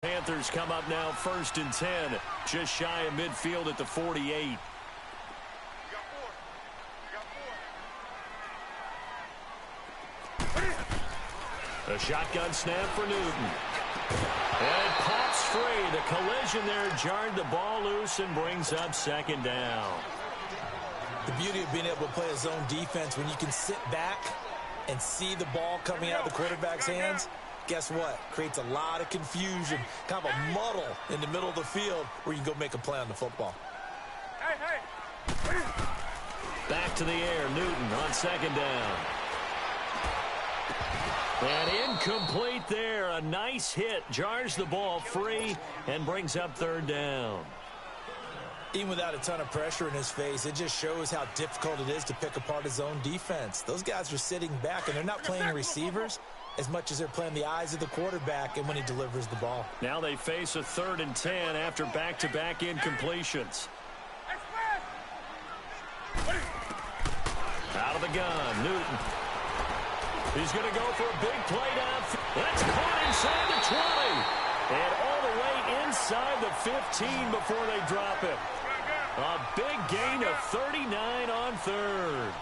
Panthers come up now 1st and 10, just shy of midfield at the 48. A shotgun snap for Newton. And it pops free. The collision there jarred the ball loose and brings up 2nd down. The beauty of being able to play a zone defense when you can sit back and see the ball coming out of the quarterback's hands, guess what? Creates a lot of confusion, kind of a muddle in the middle of the field where you can go make a play on the football. Back to the air, Newton on 2nd down. And incomplete there. A nice hit. Jars the ball free and brings up 3rd down. Even without a ton of pressure in his face, it just shows how difficult it is to pick apart his own defense. Those guys are sitting back, and they're not playing receivers as much as they're playing the eyes of the quarterback and when he delivers the ball. Now they face a 3rd and 10 after back-to-back incompletions. Out of the gun, Newton. He's going to go for a big play down. That's caught inside the 20. And all the way inside the 15 before they drop it. A big gain of 39 on 3rd.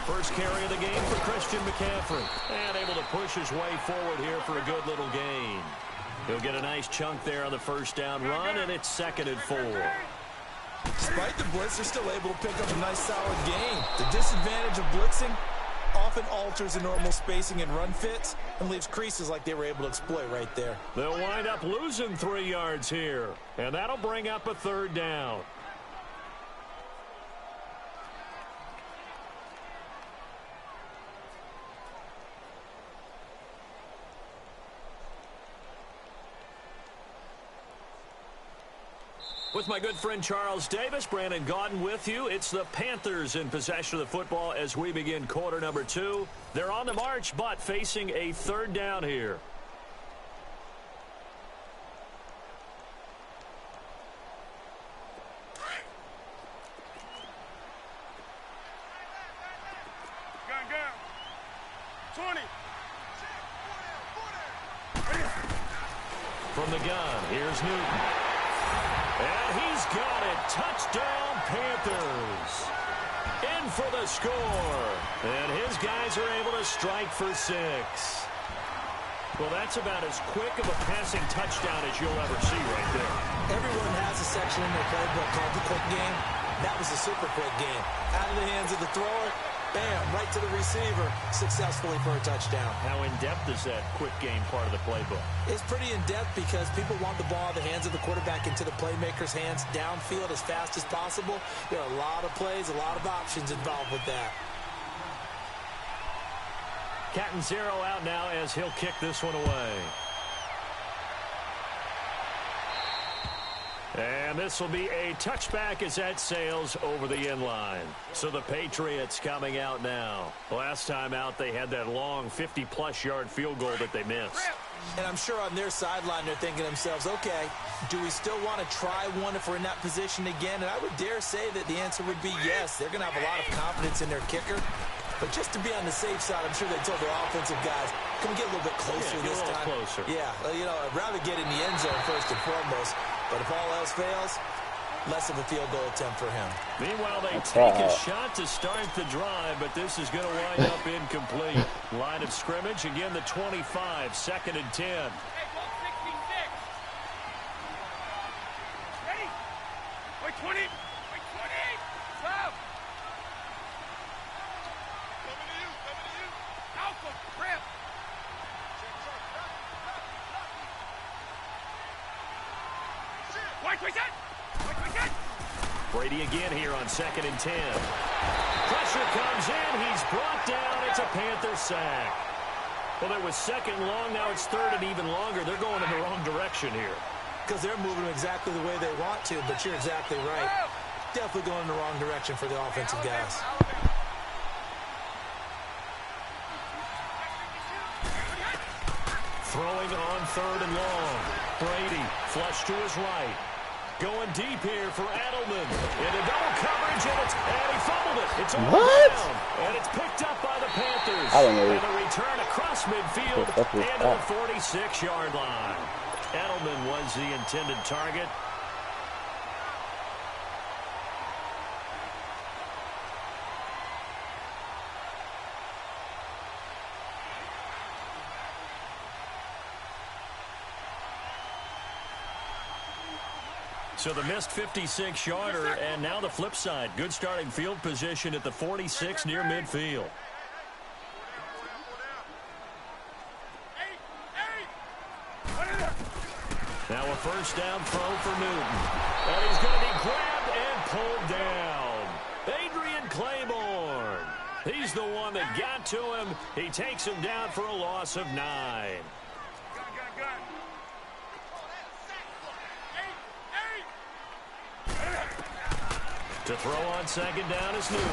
First carry of the game for Christian McCaffrey. And able to push his way forward here for a good little gain. He'll get a nice chunk there on the 1st down run, and it's 2nd and 4. Despite the blitz, they're still able to pick up a nice solid gain. The disadvantage of blitzing often alters the normal spacing and run fits and leaves creases like they were able to exploit right there. They'll wind up losing 3 yards here, and that'll bring up a 3rd down. With my good friend Charles Davis, Brandon Gaudin with you. It's the Panthers in possession of the football as we begin quarter number 2. They're on the march, but facing a 3rd down here. From the gun, here's Newton. And he's got it. Touchdown, Panthers. In for the score. And his guys are able to strike for 6. Well, that's about as quick of a passing touchdown as you'll ever see right there. Everyone has a section in their playbook called the quick game. That was a super quick game. Out of the hands of the thrower, bam, right to the receiver, successfully for a touchdown. How in-depth is that quick game part of the playbook? It's pretty in-depth because people want the ball in the hands of the quarterback into the playmaker's hands downfield as fast as possible. There are a lot of plays, a lot of options involved with that. Cat and 0 out now as he'll kick this one away. And this will be a touchback as that sails over the end line. So the Patriots coming out now. Last time out, they had that long 50-plus yard field goal that they missed. And I'm sure on their sideline, they're thinking to themselves, okay, do we still want to try one if we're in that position again? And I would dare say that the answer would be yes. They're going to have a lot of confidence in their kicker. But just to be on the safe side, I'm sure they told their offensive guys, can we get a little bit closer this time? Closer. Yeah, you know, I'd rather get in the end zone first and foremost. But if all else fails, less of a field goal attempt for him. Meanwhile, they take a shot to start the drive, but this is going to wind up incomplete. Line of scrimmage, again the 25, 2nd and 10. Ready? Wait, 20. Wait, 20. Stop. Coming to you. Alpha, grip. Wait. Brady again here on 2nd and 10. Pressure comes in. He's brought down. It's a Panther sack. Well, it was 2nd long. Now it's 3rd and even longer. They're going in the wrong direction here. Because they're moving exactly the way they want to, but you're exactly right. Definitely going in the wrong direction for the offensive guys. Throwing on 3rd and long. Brady flush to his right. Going deep here for Edelman. Into double coverage, and he fumbled it. It's all What? down, and it's picked up by the Panthers. I don't know. And a return across midfield and to the 46-yard line. Edelman was the intended target. So the missed 56-yarder, and now the flip side. Good starting field position at the 46 near midfield. Now a first down throw for Newton. And he's going to be grabbed and pulled down. Adrian Claiborne. He's the one that got to him. He takes him down for a loss of 9. To throw on second down is Newton.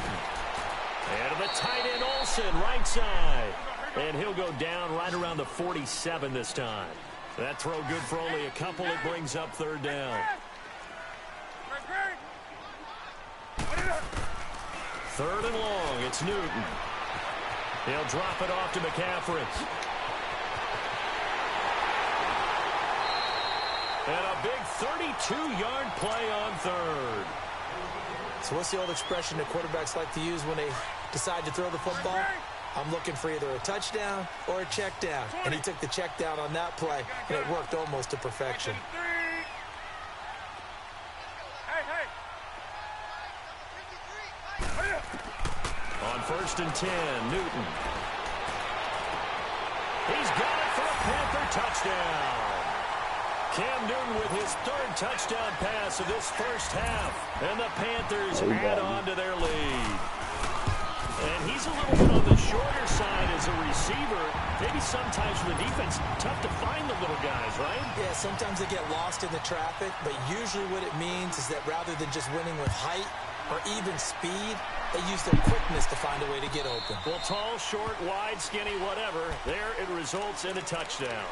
And the tight end Olsen, right side. And he'll go down right around the 47 this time. That throw good for only a couple. It brings up third down. Third and long. It's Newton. He'll drop it off to McCaffrey. And a big 32-yard play on third. So what's the old expression that quarterbacks like to use when they decide to throw the football? I'm looking for either a touchdown or a check down. And he took the check down on that play, and it worked almost to perfection. On first and 10, Newton. He's got it for a Panther touchdown. Cam Newton with his third touchdown pass of this first half. And the Panthers add on to their lead. And he's a little bit on the shorter side as a receiver. Maybe sometimes for the defense, tough to find the little guys, right? Yeah, sometimes they get lost in the traffic, but usually what it means is that rather than just winning with height or even speed, they use their quickness to find a way to get open. Well, tall, short, wide, skinny, whatever, there it results in a touchdown.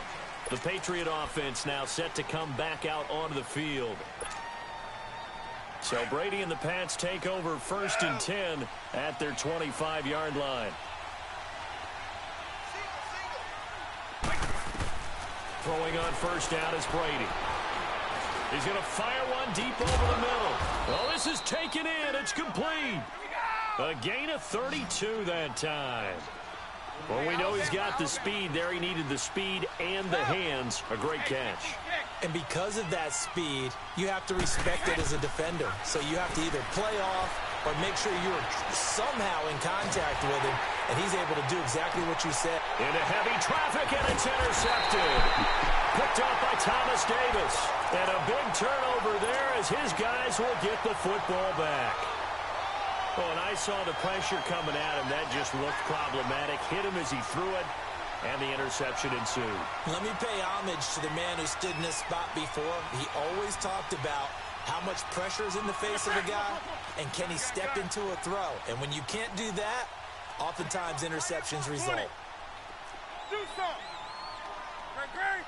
The Patriot offense now set to come back out onto the field. So Brady and the Pats take over first and 10 at their 25-yard line. Throwing on first down is Brady. He's going to fire one deep over the middle. Oh, this is taken in. It's complete. A gain of 32 that time. Well, we know he's got the speed there. He needed the speed and the hands. A great catch. And because of that speed, you have to respect it as a defender. So you have to either play off or make sure you're somehow in contact with him, and he's able to do exactly what you said. Into heavy traffic, and it's intercepted. Picked up by Thomas Davis. And a big turnover there as his guys will get the football back. Oh, and I saw the pressure coming at him. That just looked problematic. Hit him as he threw it, and the interception ensued. Let me pay homage to the man who stood in this spot before. He always talked about how much pressure is in the face of a guy, and can he step into a throw. And when you can't do that, oftentimes interceptions result. Do something. Great.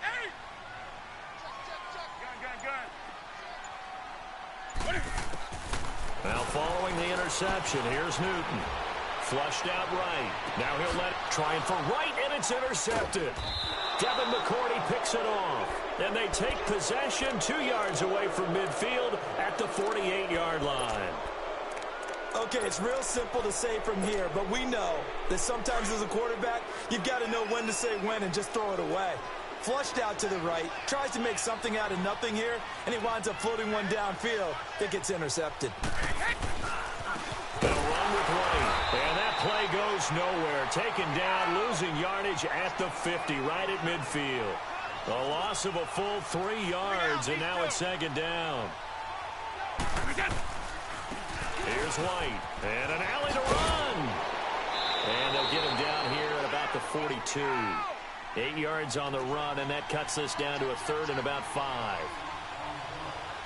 Hey! Gun. Now following the interception, here's Newton. Flushed out right. Now he'll let it, trying for right, and it's intercepted. Devin McCourty picks it off. And they take possession 2 yards away from midfield at the 48-yard line. Okay, it's real simple to say from here, but we know that sometimes as a quarterback, you've got to know when to say when and just throw it away. Flushed out to the right, tries to make something out of nothing here, and he winds up floating one downfield that gets intercepted. They'll run with right, and that play goes nowhere. Taken down, losing yardage at the 50, right at midfield. A loss of a full 3 yards, and now it's second down. Here's White, and an alley to run. And they'll get him down here at about the 42. 8 yards on the run, and that cuts this down to a third and about 5.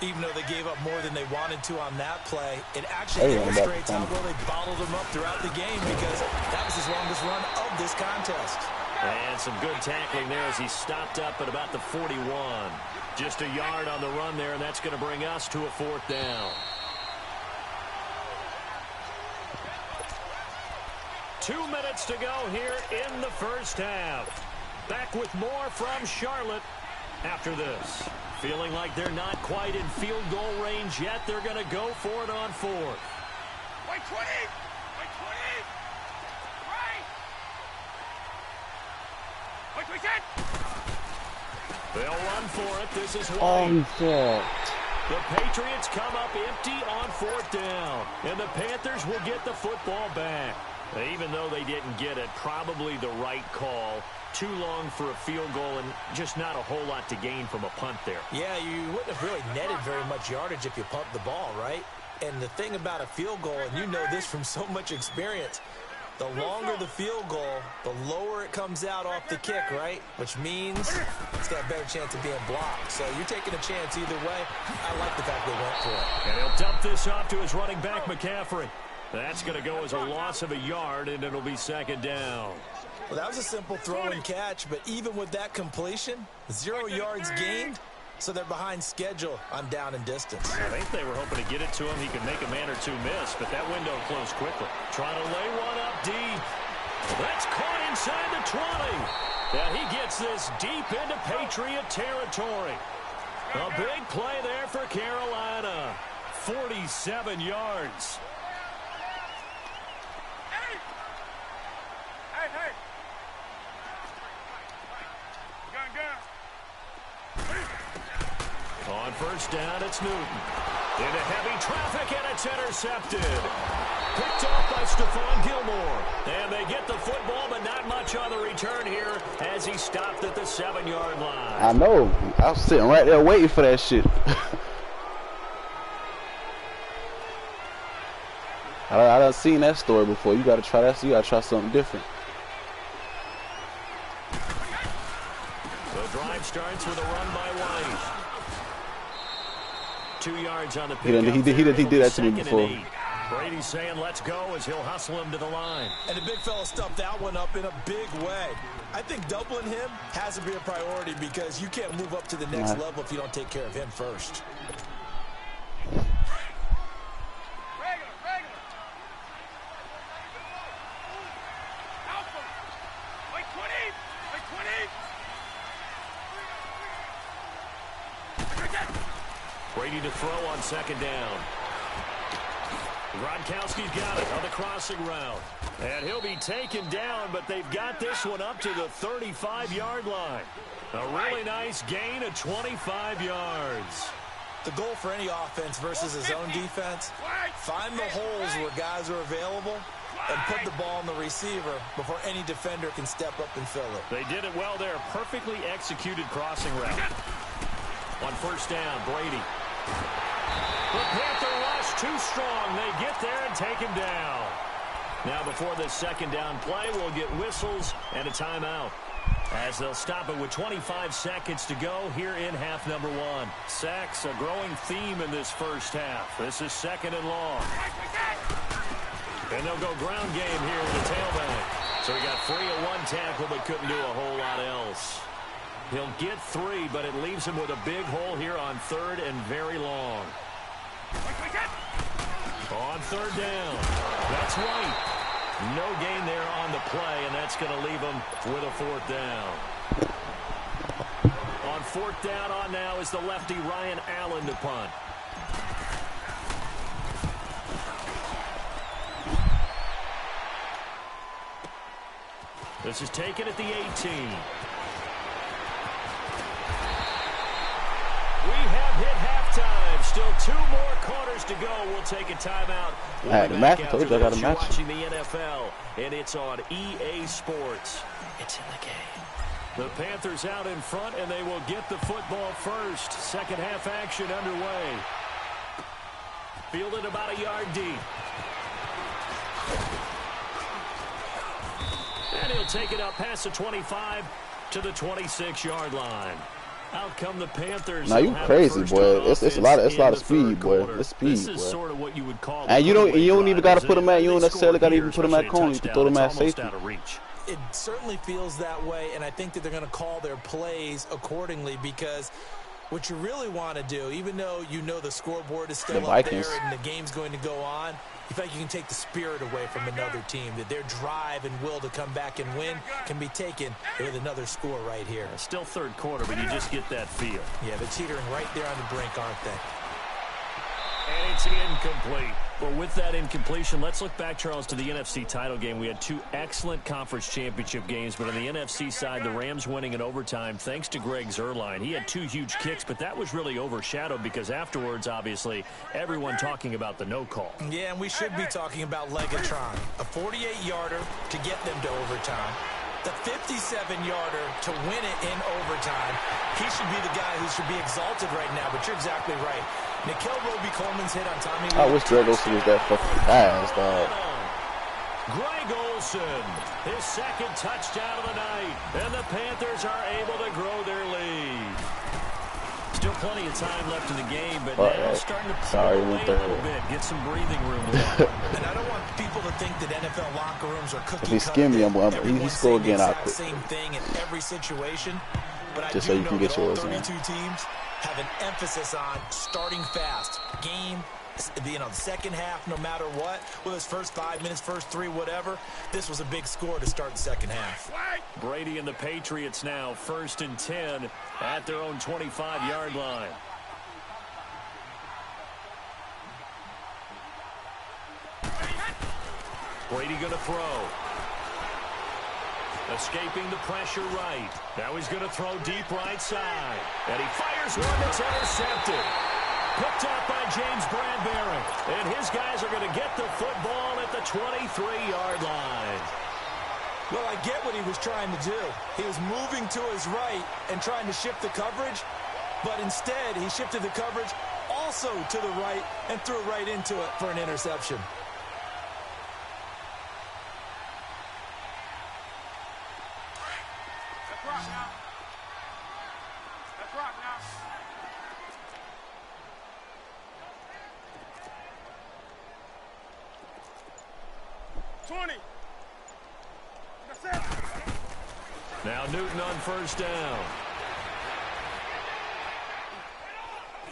Even though they gave up more than they wanted to on that play, it actually illustrates how well they bottled them up throughout the game, because that was his longest run of this contest. And some good tackling there as he stopped up at about the 41. Just a yard on the run there, and that's going to bring us to a 4th down. 2 minutes to go here in the first half. Back with more from Charlotte after this. Feeling like they're not quite in field goal range yet. They're going to go for it on 4th. White 20! White 20! Right! White 20! They'll run for it. This is White. Oh, shit. The Patriots come up empty on 4th down. And the Panthers will get the football back. Even though they didn't get it, probably the right call. Too long for a field goal and just not a whole lot to gain from a punt there. Yeah, you wouldn't have really netted very much yardage if you pumped the ball, right? And the thing about a field goal, and you know this from so much experience, the longer the field goal, the lower it comes out off the kick, right? Which means it's got a better chance of being blocked. So you're taking a chance either way. I like the fact they went for it. And he'll dump this off to his running back, McCaffrey. That's going to go as a loss of a yard, and it'll be 2nd down. Well, that was a simple throw and catch, but even with that completion, 0 yards gained, so they're behind schedule on down and distance. I think they were hoping to get it to him. He could make a man or two miss, but that window closed quickly. Trying to lay one up deep. That's caught inside the 20. And he gets this deep into Patriot territory. A big play there for Carolina. 47 yards. Hey! On 1st down, it's Newton. Into heavy traffic, and it's intercepted. Picked off by Stephon Gilmore. And they get the football, but not much on the return here as he stopped at the 7-yard line. I know. I was sitting right there waiting for that shit. I done seen that story before. You got to try that. So you got to try something different. The drive starts with a run by White. 2 yards on the He pickup. did that to me before. Brady's saying let's go as he'll hustle him to the line. And the big fella stuffed that one up in a big way. I think doubling him has to be a priority because you can't move up to the next level if you don't take care of him first. Regular! Alpha! White 20! White 20! Brady to throw on 2nd down. Gronkowski's got it on the crossing route. And he'll be taken down, but they've got this one up to the 35-yard line. A really nice gain of 25 yards. The goal for any offense versus his own defense, find the holes where guys are available and put the ball on the receiver before any defender can step up and fill it. They did it well there. Perfectly executed crossing route. On 1st down, Brady. The Panther rush too strong. They get there and take him down. Now before this 2nd down play, we'll get whistles and a timeout, as they'll stop it with 25 seconds to go here in half number 1. Sacks, a growing theme in this first half. This is 2nd and long. And they'll go ground game here with the tailback. So he got free of 1 tackle but couldn't do a whole lot else. He'll get 3, but it leaves him with a big hole here on 3rd and very long. On 3rd down, that's White. No gain there on the play, and that's going to leave him with a 4th down. On 4th down on now is the lefty Ryan Allen to punt. This is taken at the 18. We have hit halftime. Still 2 more quarters to go. We'll take a timeout. We'll be back after this. You're watching the NFL, and it's on EA Sports. It's in the game. The Panthers out in front, and they will get the football first. 2nd half action underway. Fielded about a yard deep. And he'll take it up past the 25 to the 26-yard line. Out come the Panthers. Now you crazy, boy. It's a lot of speed, boy. It's speed, this is sort of what you would call. And you don't even got to put them at. You don't necessarily got to even put them at corner. You can throw them at safety. It certainly feels that way, and I think that they're going to call their plays accordingly because what you really want to do, even though you know the scoreboard is still The up Vikings. there and the game's going to go on, you feel like you can take the spirit away from another team, that their drive and will to come back and win can be taken with another score right here. Still third quarter, but you just get that feel. Yeah, they're teetering right there on the brink, aren't they? And it's incomplete. Well, with that incompletion, let's look back, Charles, to the NFC title game. We had two excellent conference championship games, but on the NFC side, the Rams winning in overtime thanks to Greg Zuerlein. He had two huge kicks, but that was really overshadowed because afterwards, obviously, everyone talking about the no call. Yeah, and we should be talking about Legatron. A 48-yarder to get them to overtime. The 57-yarder to win it in overtime. He should be the guy who should be exalted right now, but you're exactly right. Nikhil Roby-Coleman's hit on Tommy Lee. I wish Greg Olsen was that fucking fast, dog. Greg Olsen, his second touchdown of the night, and the Panthers are able to grow their lead. Still plenty of time left in the game, but now starting to pull away a little bit, get some breathing room. And I don't want people to think that NFL locker rooms are cookie cutter. If he skimmed me, he score again. I'll quit. Same thing in every situation. But just I so do you can know get that all yours 32 teams have an emphasis on starting fast. Game, the second half, no matter what, whether it's first 5 minutes, first 3, whatever, this was a big score to start the second half. Brady and the Patriots now 1st and 10 at their own 25-yard line. Brady going to throw. Escaping the pressure right. Now he's going to throw deep right side. And he fires one that's intercepted. Picked up by James Bradbury. And his guys are going to get the football at the 23-yard line. Well, I get what he was trying to do. He was moving to his right and trying to shift the coverage. But instead, he shifted the coverage also to the right and threw right into it for an interception. Now Newton on first down.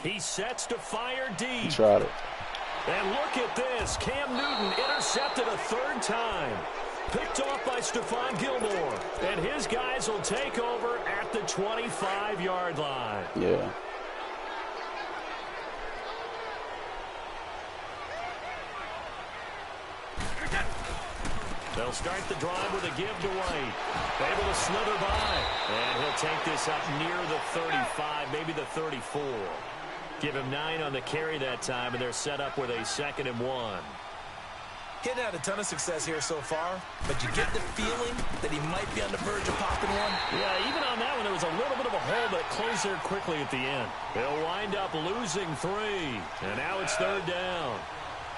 He sets to fire deep. He tried it. And look at this. Cam Newton intercepted a third time. Picked off by Stephon Gilmore. And his guys will take over at the 25-yard line. Yeah. They'll start the drive with a give to White. Able to slither by. And he'll take this up near the 35, maybe the 34. Give him 9 on the carry that time, and they're set up with a 2nd and 1. He hadn't had a ton of success here so far, but you get the feeling that he might be on the verge of popping one. Yeah, even on that one, there was a little bit of a hole, but it closed there quickly at the end. They'll wind up losing 3, and now it's 3rd down.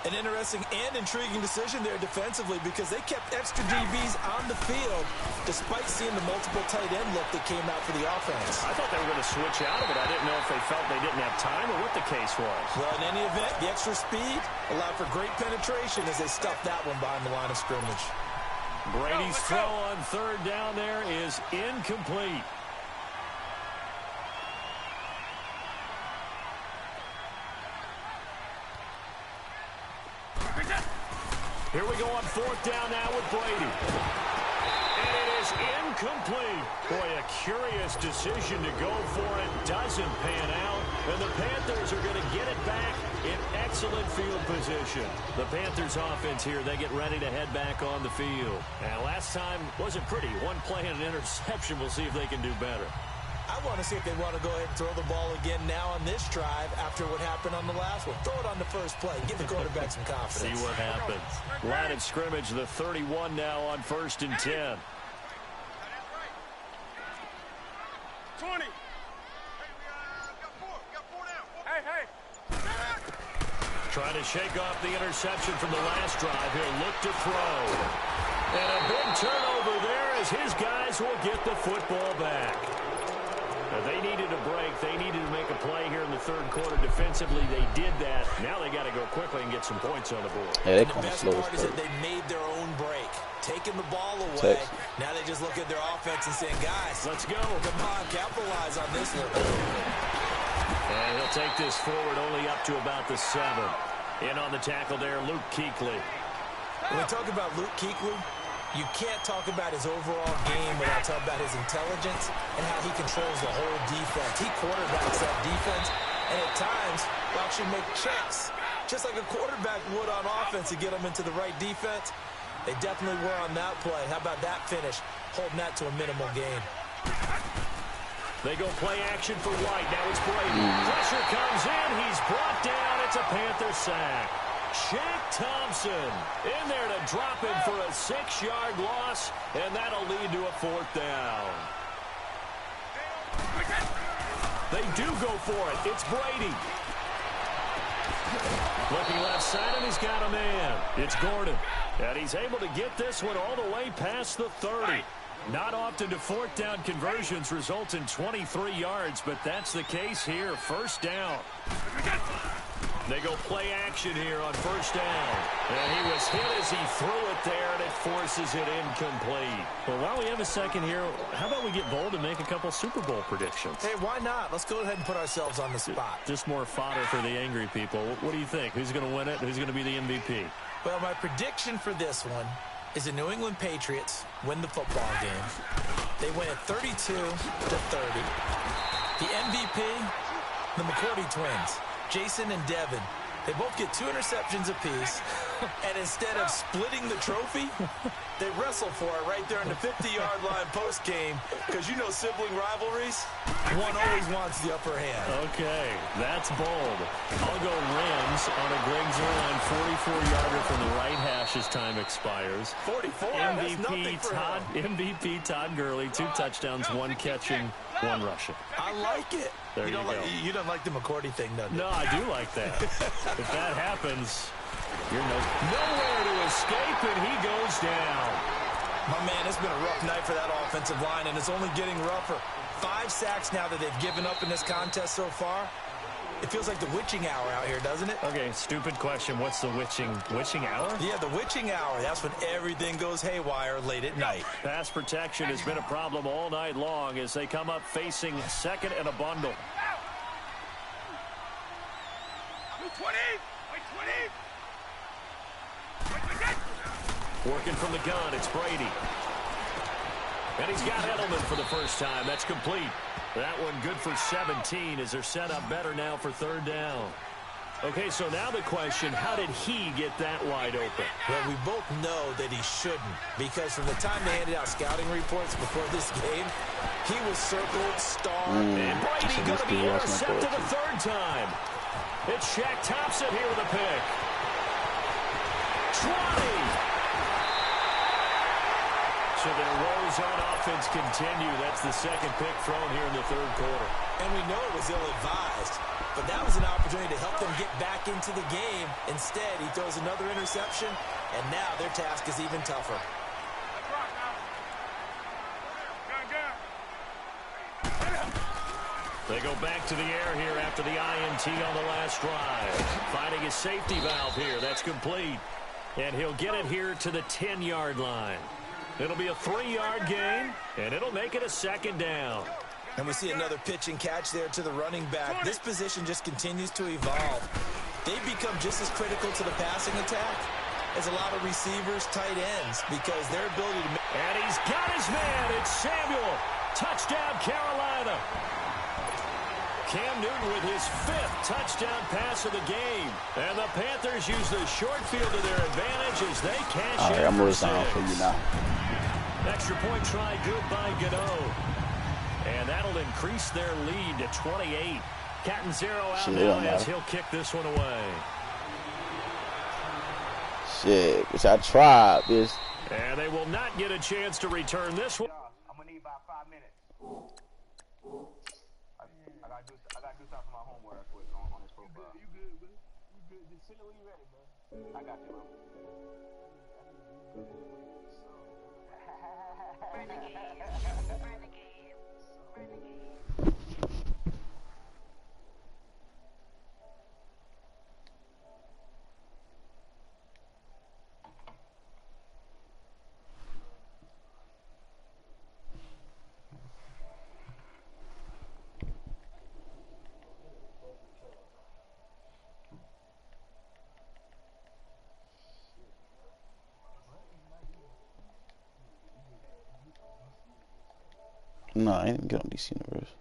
An interesting and intriguing decision there defensively because they kept extra DBs on the field despite seeing the multiple tight end look that came out for the offense. I thought they were going to switch out of it. I didn't know if they felt they didn't have time or what the case was. Well, in any event, the extra speed allowed for great penetration as they stuffed that one behind the line of scrimmage. Brady's throw on 3rd down there is incomplete. Here we go on 4th down now with Brady. And it is incomplete. Boy, a curious decision to go for it. Doesn't pan out. And the Panthers are going to get it back in excellent field position. The Panthers offense here, they get ready to head back on the field. And last time wasn't pretty. One play and an interception. We'll see if they can do better. I want to see if they want to go ahead and throw the ball again now on this drive after what happened on the last one. Throw it on the first play. Give the quarterback some confidence. See what happens. Line of scrimmage, the 31 now on 1st and 10. 20. Got four down. Hey. Trying to shake off the interception from the last drive. He'll look to throw. And a big turnover there as his guys will get the football back. Now, they needed a break. They needed to make a play here in the 3rd quarter. Defensively, they did that. Now they got to go quickly and get some points on the board. Yeah, they the best part is that they made their own break. Taking the ball away. Now they just look at their offense and saying, guys, let's go. Come on, capitalize on this one. And he'll take this forward only up to about the 7. In on the tackle there, Luke Kuechly. When we talk about Luke Kuechly, you can't talk about his overall game without talking about his intelligence and how he controls the whole defense. He quarterbacks that defense, and at times will actually make checks, just like a quarterback would on offense to get them into the right defense. They definitely were on that play. How about that finish, holding that to a minimal gain? They go play action for White. Now it's Brady. Pressure comes in. He's brought down. It's a Panther sack. Shaq Thompson in there to drop him for a 6-yard loss, and that'll lead to a 4th down. They do go for it. It's Brady. Looking left side, and he's got a man. It's Gordon. And he's able to get this one all the way past the 30. Not often do 4th down conversions result in 23 yards, but that's the case here. 1st down. They go play action here on 1st down. And he was hit as he threw it there, and it forces it incomplete. Well, while we have a second here, how about we get bold and make a couple Super Bowl predictions? Hey, why not? Let's go ahead and put ourselves on the spot. Just more fodder for the angry people. What do you think? Who's going to win it? Who's going to be the MVP? Well, my prediction for this one is the New England Patriots win the football game. They win it 32-30. The MVP, the McCourty twins, Jason and Devin. They both get 2 interceptions apiece, and instead of splitting the trophy, they wrestle for it right there in the 50-yard line post-game, because you know sibling rivalries, one always wants the upper hand. Okay, that's bold. I'll go Rams on a Greg Zuerlein 44-yarder from the right hash as time expires. 44? That's nothing for him. MVP Todd Gurley, 2 touchdowns, 1 catching, 1 rushing. I like it. There you go. You don't like the McCourty thing, though, do you? No, I do like that. If that happens, you're Nowhere to escape, and he goes down. My man, it's been a rough night for that offensive line, and it's only getting rougher. 5 sacks now that they've given up in this contest so far. It feels like the witching hour out here, doesn't it? Okay, stupid question. What's the witching hour? Yeah, the witching hour. That's when everything goes haywire late at night. Pass protection has been a problem all night long as they come up facing 2nd and a bundle. 20! 20! Working from the gun, it's Brady. And he's got Edelman for the first time. That's complete. That one good for 17 as they're set up better now for 3rd down. Okay, so now the question, how did he get that wide open? Well, we both know that he shouldn't, because from the time they handed out scouting reports before this game, he was circled, starred. And Brady going to be intercepted a 3rd time. It's Shaq Thompson here with a pick. 20. So their woes on offense continue. That's the 2nd pick thrown here in the 3rd quarter. And we know it was ill-advised, but that was an opportunity to help them get back into the game. Instead, he throws another interception, and now their task is even tougher. They go back to the air here after the INT on the last drive. Finding his safety valve here. That's complete. And he'll get it here to the 10-yard line. It'll be a 3-yard gain, and it'll make it a 2nd down. And we see another pitch and catch there to the running back. This position just continues to evolve. They've become just as critical to the passing attack as a lot of receivers, tight ends, because their ability to... And he's got his man. It's Samuel. Touchdown, Carolina. Cam Newton with his 5th touchdown pass of the game. And the Panthers use the short field to their advantage as they cash All right, in I'm for listening 6. for you now. Extra point try good by Gano. And that'll increase their lead to 28. Catanzaro out now as he'll kick this one away. Shit, which I tried, bitch. And they will not get a chance to return this one. I'm gonna need about 5 minutes. I gotta do something for my homework on this profile. You good, bro? You good? Just send it when you ready, bro. I got you, bro. Nah, I ain't even get on DC Universe.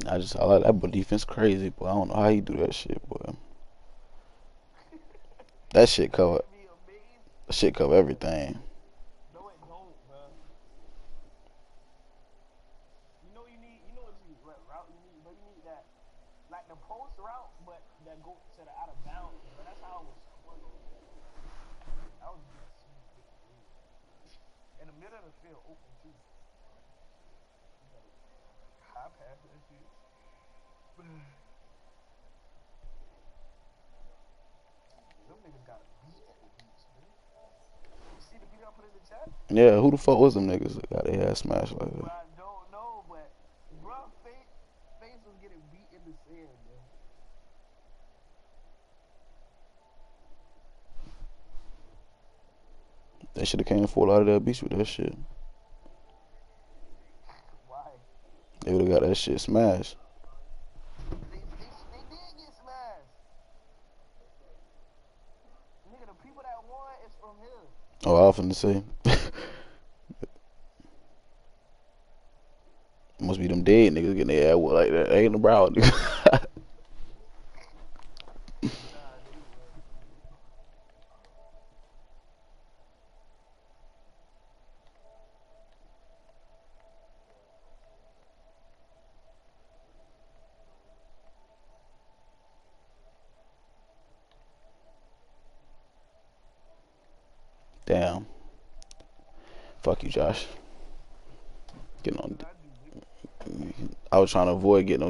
I like that, but defense crazy, boy. I don't know how you do that shit, boy. That shit cover. That shit cover everything. No, it don't, bro. You know what route you need, but you need that, like the post route, but that go to the out of bounds. But that's how I was scoring. I was getting in the middle of the field, open too. High pass that shit. Them niggas got beat at the beach, man. You see the video I put in the chat? Yeah, who the fuck was them niggas that got their ass smashed like Bro, that? I don't know, but bro, face was getting beat in the sand, man. They should have came full out of that beach with that shit. Why? They would have got that shit smashed. They did get smashed. Nigga, the people that won is from here. Oh, I was finna say. Must be them dead niggas getting their ass whooped like that. Ain't no brow, nigga. Nah, they won. Damn. Fuck you, Josh. Getting on. I was trying to avoid getting on